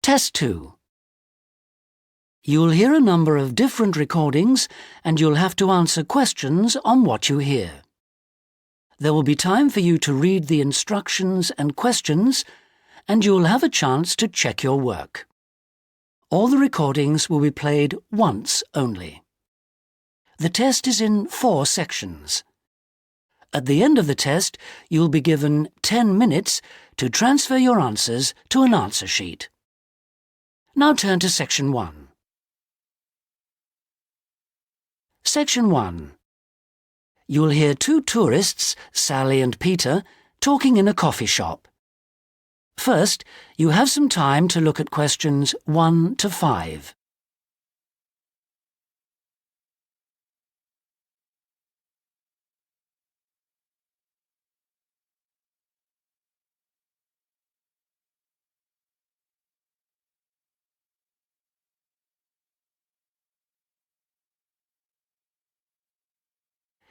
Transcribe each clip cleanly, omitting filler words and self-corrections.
Test 2. You'll hear a number of different recordings and you'll have to answer questions on what you hear. There will be time for you to read the instructions and questions, and you'll have a chance to check your work. All the recordings will be played once only. The test is in 4 sections. At the end of the test, you'll be given 10 minutes to transfer your answers to an answer sheet. Now turn to Section 1. Section 1. You'll hear 2 tourists, Sally and Peter, talking in a coffee shop. First, you have some time to look at questions 1 to 5.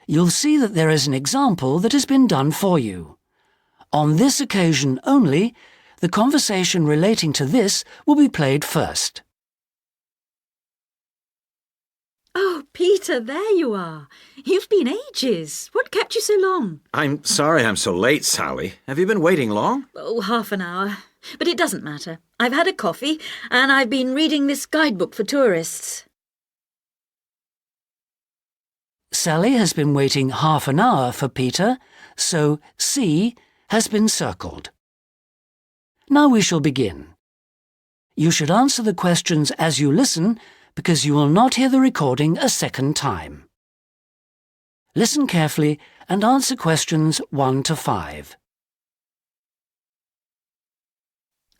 You'll see that there is an example that has been done for you. On this occasion only, the conversation relating to this will be played first. Oh, Peter, there you are. You've been ages. What kept you so long? I'm sorry I'm so late, Sally. Have you been waiting long? Oh, half an hour. But it doesn't matter. I've had a coffee and I've been reading this guidebook for tourists. Sally has been waiting half an hour for Peter, so C has been circled. Now we shall begin. You should answer the questions as you listen, because you will not hear the recording a second time. Listen carefully and answer questions 1 to 5.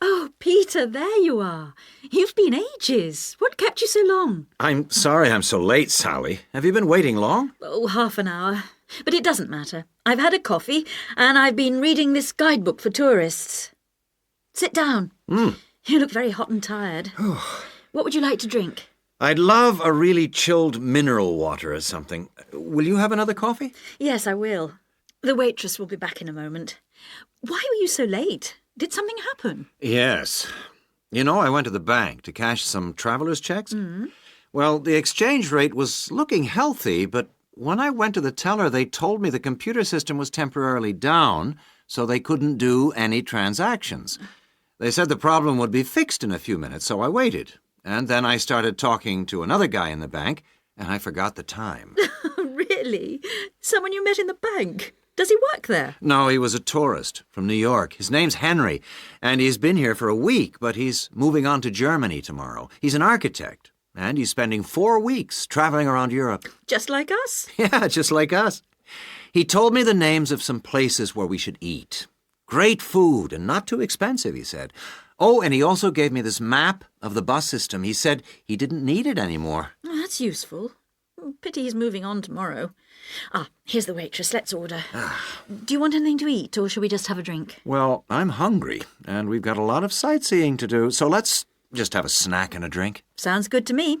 Oh, Peter, there you are. You've been ages. What kept you so long? I'm sorry I'm so late, Sally. Have you been waiting long? Oh, half an hour. But it doesn't matter. I've had a coffee and I've been reading this guidebook for tourists. Sit down. You look very hot and tired. What would you like to drink? I'd love a really chilled mineral water or something. Will you have another coffee? Yes, I will. The waitress will be back in a moment. Why were you so late? Did something happen? Yes. You know, I went to the bank to cash some traveler's checks. Well, the exchange rate was looking healthy, but when I went to the teller, they told me the computer system was temporarily down, so they couldn't do any transactions. They said the problem would be fixed in a few minutes, so I waited. And then I started talking to another guy in the bank, and I forgot the time. Really? Someone you met in the bank? Does he work there? No, he was a tourist from New York. His name's Henry, and he's been here for a week, but he's moving on to Germany tomorrow. He's an architect, and he's spending 4 weeks traveling around Europe. Just like us? Yeah, just like us. He told me the names of some places where we should eat. Great food and not too expensive, he said. Oh, and he also gave me this map of the bus system. He said he didn't need it anymore. Oh, that's useful. Pity he's moving on tomorrow. Here's the waitress. Let's order. Do you want anything to eat, or shall we just have a drink? Well, I'm hungry, and we've got a lot of sightseeing to do, so let's just have a snack and a drink. Sounds good to me.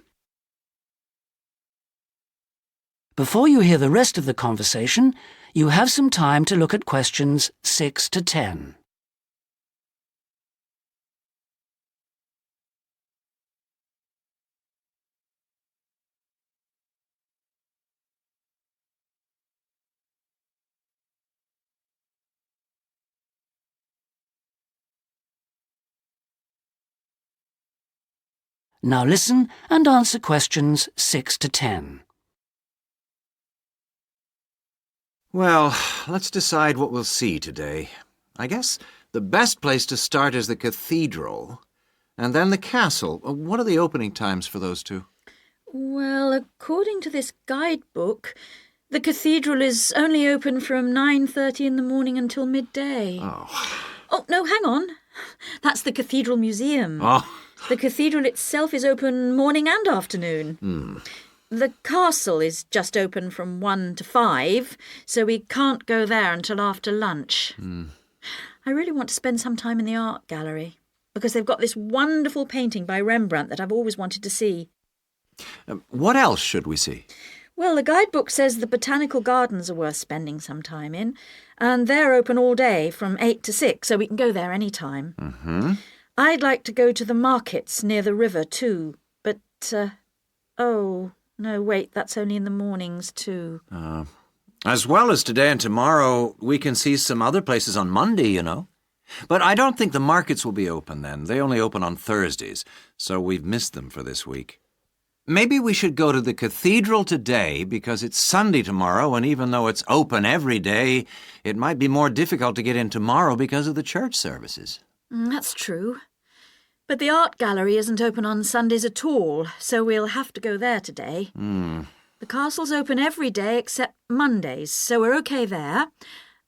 Before you hear the rest of the conversation, you have some time to look at questions 6 to 10. Now listen and answer questions 6 to 10. Well, let's decide what we'll see today. I guess the best place to start is the cathedral, and then the castle. What are the opening times for those two? Well, according to this guidebook, the cathedral is only open from 9:30 in the morning until midday. Oh, no, hang on. That's the Cathedral Museum. The cathedral itself is open morning and afternoon. The castle is just open from 1 to 5, so we can't go there until after lunch. I really want to spend some time in the art gallery, because they've got this wonderful painting by Rembrandt that I've always wanted to see. What else should we see? Well, the guidebook says the botanical gardens are worth spending some time in, and they're open all day from 8 to 6, so we can go there any time. I'd like to go to the markets near the river too, but, oh, no, wait, that's only in the mornings too. As well as today and tomorrow, we can see some other places on Monday, you know. But I don't think the markets will be open then. They only open on Thursdays, so we've missed them for this week. Maybe we should go to the cathedral today because it's Sunday tomorrow, and even though it's open every day, it might be more difficult to get in tomorrow because of the church services. That's true. But the art gallery isn't open on Sundays at all, so we'll have to go there today. The castle's open every day except Mondays, so we're okay there.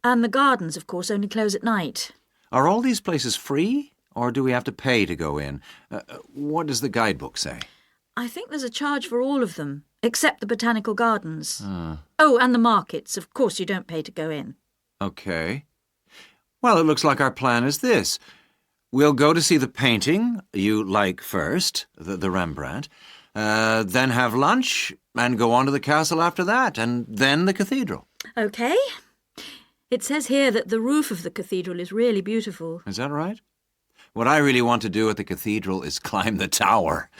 And the gardens, of course, only close at night. Are all these places free, or do we have to pay to go in? What does the guidebook say? I think there's a charge for all of them, except the botanical gardens. Oh, and the markets. Of course you don't pay to go in. Okay. Well, it looks like our plan is this. We'll go to see the painting you like first, the Rembrandt, then have lunch and go on to the castle after that, and then the cathedral. Okay. It says here that the roof of the cathedral is really beautiful. Is that right? What I really want to do at the cathedral is climb the tower.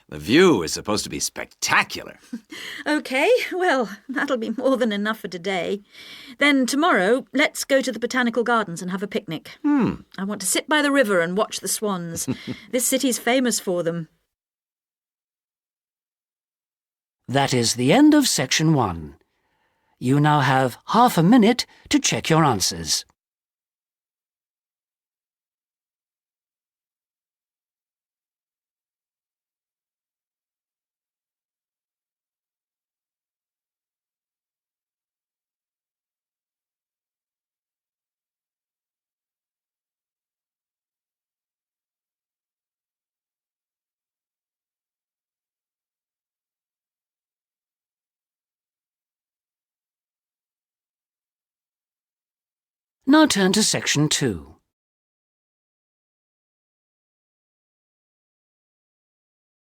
The view is supposed to be spectacular. OK, well, that'll be more than enough for today. Then tomorrow, let's go to the botanical gardens and have a picnic. I want to sit by the river and watch the swans. This city's famous for them. That is the end of section 1. You now have half a minute to check your answers. Now turn to section 2.